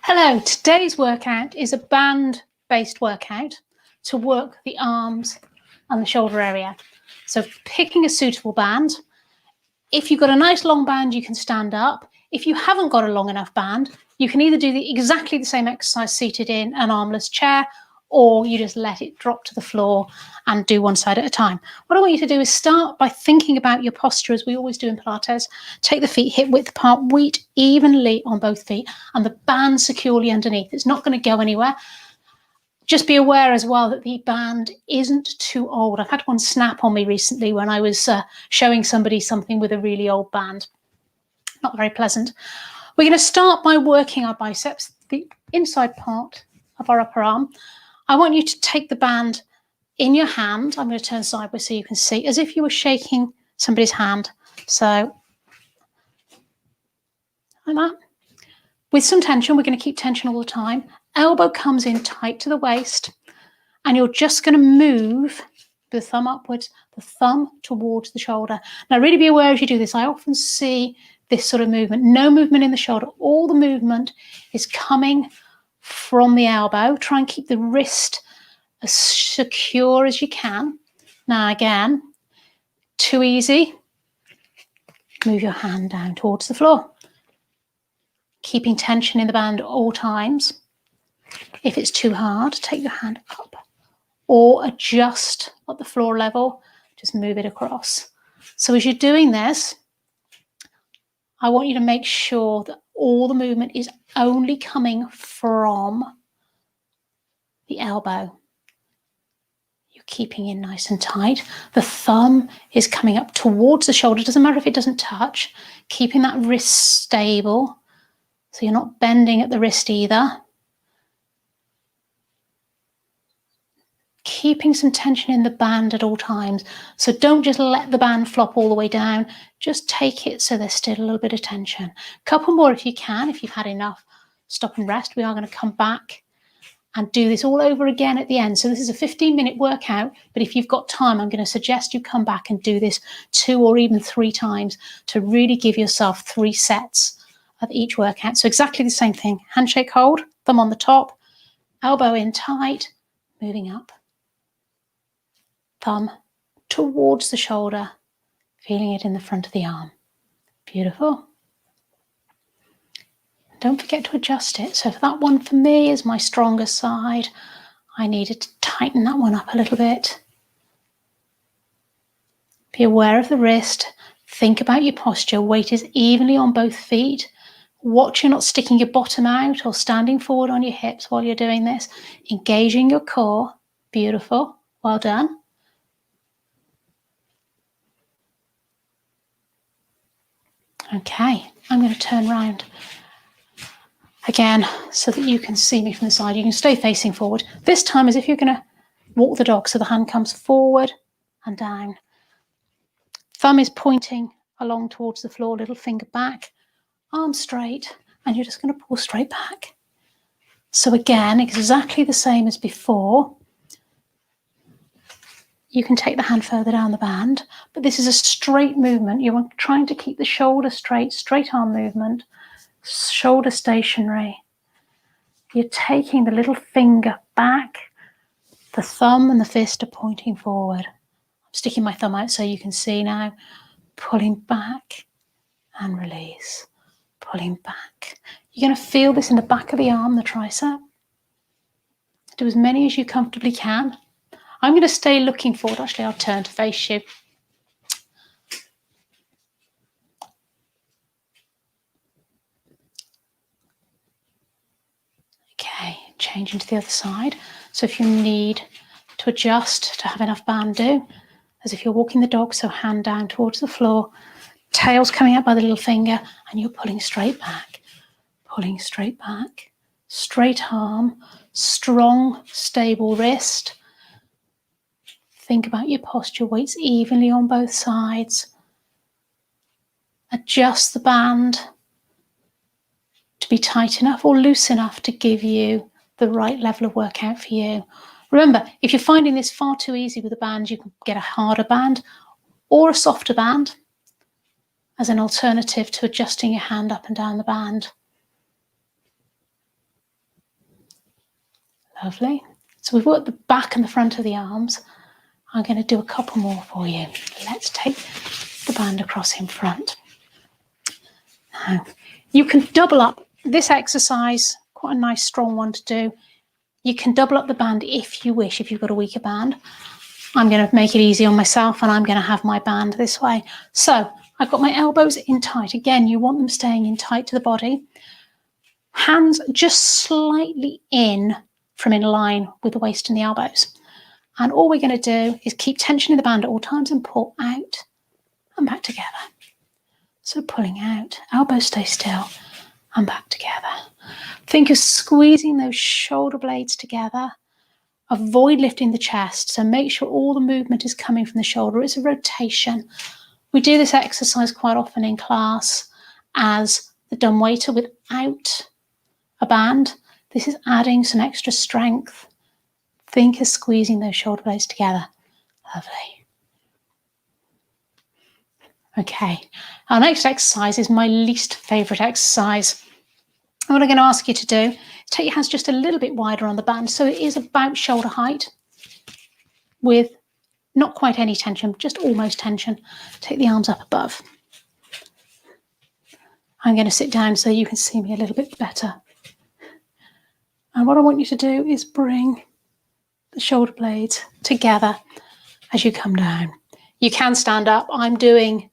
Hello, today's workout is a band-based workout to work the arms and the shoulder area. So picking a suitable band. If you've got a nice long band, you can stand up. If you haven't got a long enough band, you can either do exactly the same exercise seated in an armless chair, or you just let it drop to the floor and do one side at a time. What I want you to do is start by thinking about your posture, as we always do in Pilates. Take the feet hip width apart, weight evenly on both feet, and the band securely underneath. It's not going to go anywhere. Just be aware as well that the band isn't too old. I've had one snap on me recently when I was showing somebody something with a really old band. Not very pleasant. We're going to start by working our biceps, the inside part of our upper arm. I want you to take the band in your hand. I'm going to turn sideways so you can see, as if you were shaking somebody's hand. So, like that. With some tension, we're going to keep tension all the time. Elbow comes in tight to the waist, and you're just going to move the thumb upwards, the thumb towards the shoulder. Now, really be aware as you do this. I often see this sort of movement. No movement in the shoulder. All the movement is coming from the elbow. Try and keep the wrist as secure as you can. Now, again, too easy. Move your hand down towards the floor. Keeping tension in the band at all times. If it's too hard, take your hand up or adjust at the floor level. Just move it across. So as you're doing this, I want you to make sure that all the movement is only coming from the elbow. You're keeping in nice and tight. The thumb is coming up towards the shoulder. It doesn't matter if it doesn't touch. Keeping that wrist stable so you're not bending at the wrist either. Keeping some tension in the band at all times. So don't just let the band flop all the way down. Just take it so there's still a little bit of tension. Couple more if you can, if you've had enough. Stop and rest. We are going to come back and do this all over again at the end. So this is a 15-minute workout, but if you've got time, I'm going to suggest you come back and do this 2 or even 3 times to really give yourself 3 sets of each workout. So exactly the same thing. Handshake hold, thumb on the top, elbow in tight, moving up. Thumb towards the shoulder, feeling it in the front of the arm. Beautiful. Don't forget to adjust it. So if that one for me is my stronger side, I needed to tighten that one up a little bit. Be aware of the wrist. Think about your posture. Weight is evenly on both feet. Watch you're not sticking your bottom out or standing forward on your hips while you're doing this. Engaging your core. Beautiful. Well done. Okay, I'm going to turn around again so that you can see me from the side. You can stay facing forward. This time as if you're going to walk the dog, so the hand comes forward and down. Thumb is pointing along towards the floor, little finger back, arm straight, and you're just going to pull straight back. So again, exactly the same as before. You can take the hand further down the band, but this is a straight movement. You're trying to keep the shoulder straight, straight arm movement, shoulder stationary. You're taking the little finger back. The thumb and the fist are pointing forward. I'm sticking my thumb out so you can see now. Pulling back and release. Pulling back. You're going to feel this in the back of the arm, the tricep. Do as many as you comfortably can. I'm going to stay looking forward. Actually, I'll turn to face you. Okay, changing to the other side. So if you need to adjust to have enough band, do as if you're walking the dog. So hand down towards the floor, tail's coming out by the little finger, and you're pulling straight back. Pulling straight back. Straight arm, strong, stable wrist. Think about your posture, weights evenly on both sides. Adjust the band to be tight enough or loose enough to give you the right level of workout for you. Remember, if you're finding this far too easy with a band, you can get a harder band or a softer band as an alternative to adjusting your hand up and down the band. Lovely. So we've worked the back and the front of the arms. I'm going to do a couple more for you. Let's take the band across in front. Now, you can double up this exercise, quite a nice strong one to do. You can double up the band if you wish, if you've got a weaker band. I'm going to make it easy on myself and I'm going to have my band this way. So I've got my elbows in tight. Again, you want them staying in tight to the body. Hands just slightly in from in line with the waist and the elbows. And all we're going to do is keep tension in the band at all times and pull out and back together. So pulling out, elbows stay still and back together. Think of squeezing those shoulder blades together. Avoid lifting the chest, so make sure all the movement is coming from the shoulder. It's a rotation. We do this exercise quite often in class as the dumbwaiter without a band. This is adding some extra strength. Think of squeezing those shoulder blades together. Lovely. Okay, our next exercise is my least favourite exercise. And what I'm going to ask you to do is take your hands just a little bit wider on the band so it is about shoulder height with not quite any tension, just almost tension. Take the arms up above. I'm going to sit down so you can see me a little bit better. And what I want you to do is bring the shoulder blades together as you come down. You can stand up. I'm doing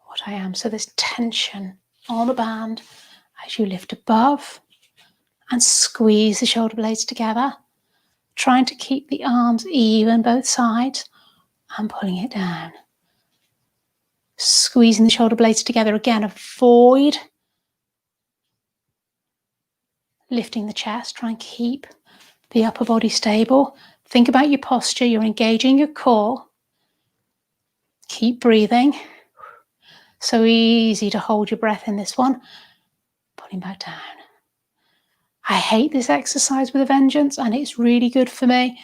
what I am. So there's tension on the band as you lift above and squeeze the shoulder blades together, trying to keep the arms even both sides and pulling it down. Squeezing the shoulder blades together again. Avoid lifting the chest. Try and keep the upper body stable. Think about your posture. You're engaging your core. Keep breathing. So easy to hold your breath in this one. Pulling back down. I hate this exercise with a vengeance and it's really good for me.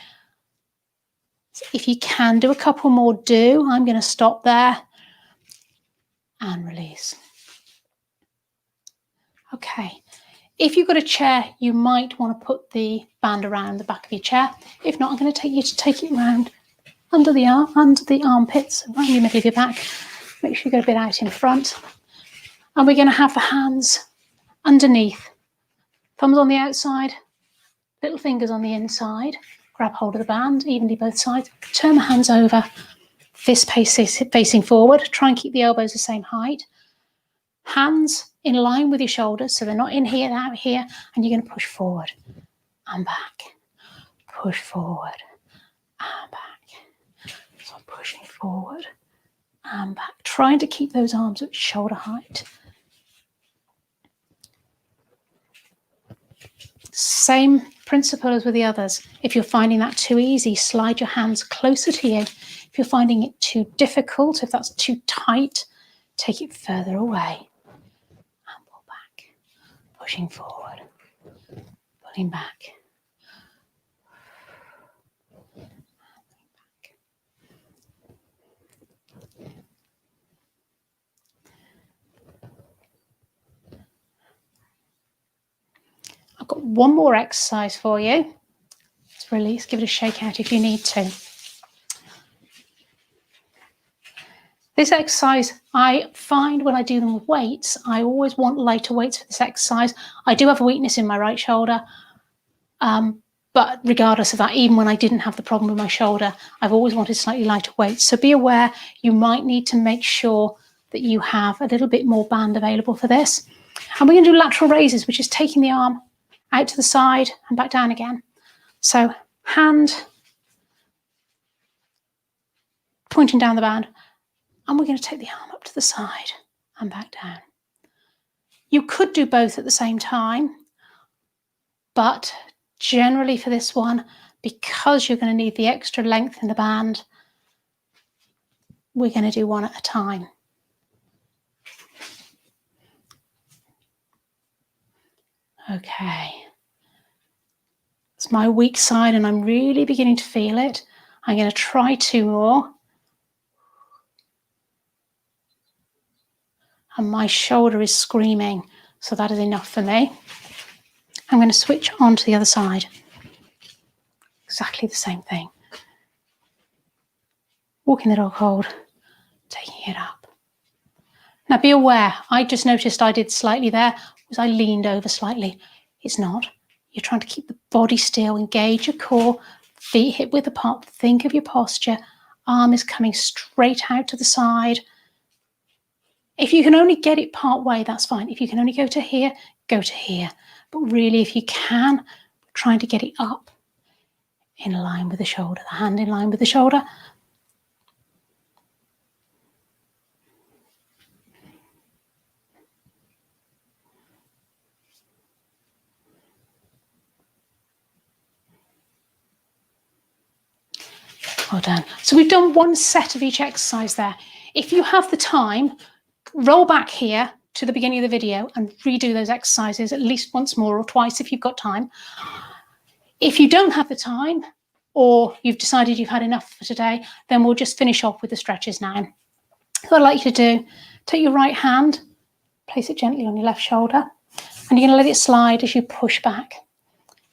So if you can do a couple more, do. I'm going to stop there and release. Okay. If you've got a chair, you might want to put the band around the back of your chair. If not, I'm going to take you to take it around under the armpits, around the middle of your back. Make sure you go a bit out in front. And we're going to have the hands underneath. Thumbs on the outside, little fingers on the inside. Grab hold of the band, evenly both sides. Turn the hands over, fist facing forward. Try and keep the elbows the same height. Hands in line with your shoulders, so they're not in here, they're out here. And you're going to push forward and back. Push forward and back. So I'm pushing forward and back. Trying to keep those arms at shoulder height. Same principle as with the others. If you're finding that too easy, slide your hands closer to you. If you're finding it too difficult, if that's too tight, take it further away. And pull back. Pushing forward. Pulling back. I've got one more exercise for you. Let's release, give it a shake out if you need to. This exercise, I find when I do them with weights, I always want lighter weights for this exercise. I do have a weakness in my right shoulder, but regardless of that, even when I didn't have the problem with my shoulder, I've always wanted slightly lighter weights. So be aware, you might need to make sure that you have a little bit more band available for this. And we're going to do lateral raises, which is taking the arm out to the side and back down again. So hand pointing down the band, and we're going to take the arm up to the side and back down. You could do both at the same time, but generally for this one, because you're going to need the extra length in the band, we're going to do one at a time. Okay. It's my weak side and I'm really beginning to feel it. I'm going to try two more. And my shoulder is screaming. So that is enough for me. I'm going to switch on to the other side. Exactly the same thing. Walking the dog hold, taking it up. Now be aware, I just noticed I did slightly there, was I leaned over slightly. It's not. You're trying to keep the body still, engage your core, feet hip width apart, think of your posture, arm is coming straight out to the side. If you can only get it part way, that's fine. If you can only go to here, go to here. But really, if you can, trying to get it up in line with the shoulder, the hand in line with the shoulder. Well done. So we've done one set of each exercise there. If you have the time, roll back here to the beginning of the video and redo those exercises at least once more or twice if you've got time. If you don't have the time, or you've decided you've had enough for today, then we'll just finish off with the stretches now. So what I'd like you to do, take your right hand, place it gently on your left shoulder, and you're going to let it slide as you push back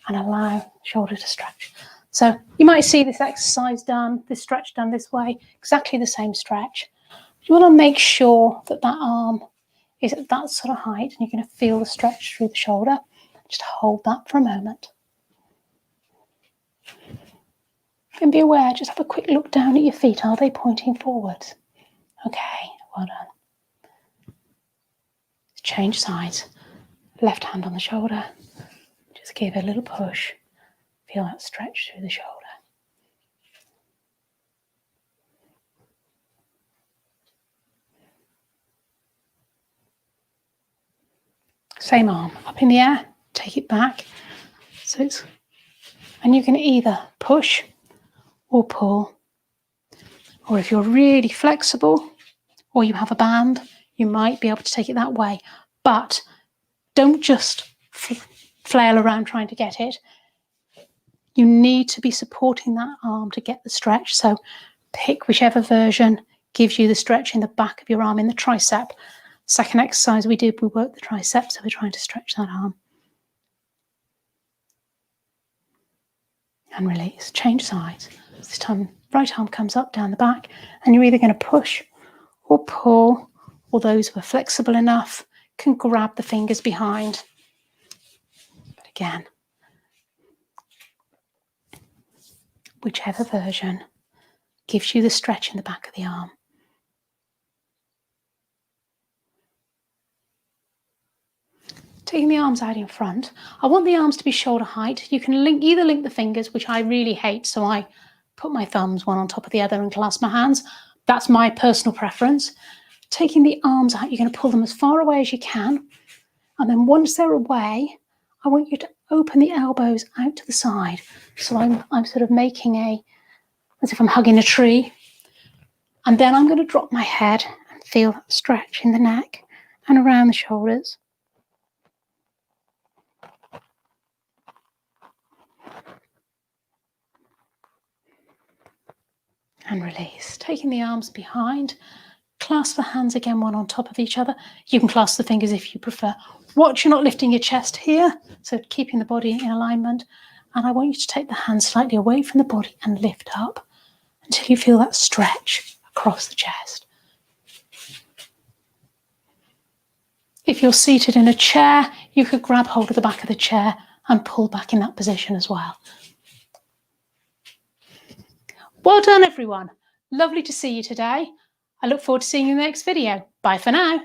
and allow the shoulder to stretch. So you might see this exercise done, this stretch done this way, exactly the same stretch. You want to make sure that that arm is at that sort of height and you're going to feel the stretch through the shoulder. Just hold that for a moment. And be aware, just have a quick look down at your feet. Are they pointing forwards? Okay, well done. Change sides. Left hand on the shoulder. Just give it a little push. Feel that stretch through the shoulder. Same arm, up in the air, take it back. And you can either push or pull. Or if you're really flexible or you have a band, you might be able to take it that way. But don't just flail around trying to get it. You need to be supporting that arm to get the stretch. So pick whichever version gives you the stretch in the back of your arm, in the tricep. Second exercise we did, we worked the tricep, so we're trying to stretch that arm. And release, change sides. This time, right arm comes up, down the back, and you're either going to push or pull, or those who are flexible enough can grab the fingers behind. But again, whichever version gives you the stretch in the back of the arm. Taking the arms out in front, I want the arms to be shoulder height. You can either link the fingers, which I really hate, so I put my thumbs one on top of the other and clasp my hands. That's my personal preference. Taking the arms out, you're going to pull them as far away as you can. And then once they're away, I want you to open the elbows out to the side. So I'm sort of making as if I'm hugging a tree. And then I'm going to drop my head and feel that stretch in the neck and around the shoulders. And release. Taking the arms behind, clasp the hands again, one on top of each other. You can clasp the fingers if you prefer. Watch you're not lifting your chest here, so keeping the body in alignment. And I want you to take the hands slightly away from the body and lift up until you feel that stretch across the chest. If you're seated in a chair, you could grab hold of the back of the chair and pull back in that position as well. Well done, everyone. Lovely to see you today. I look forward to seeing you in the next video. Bye for now.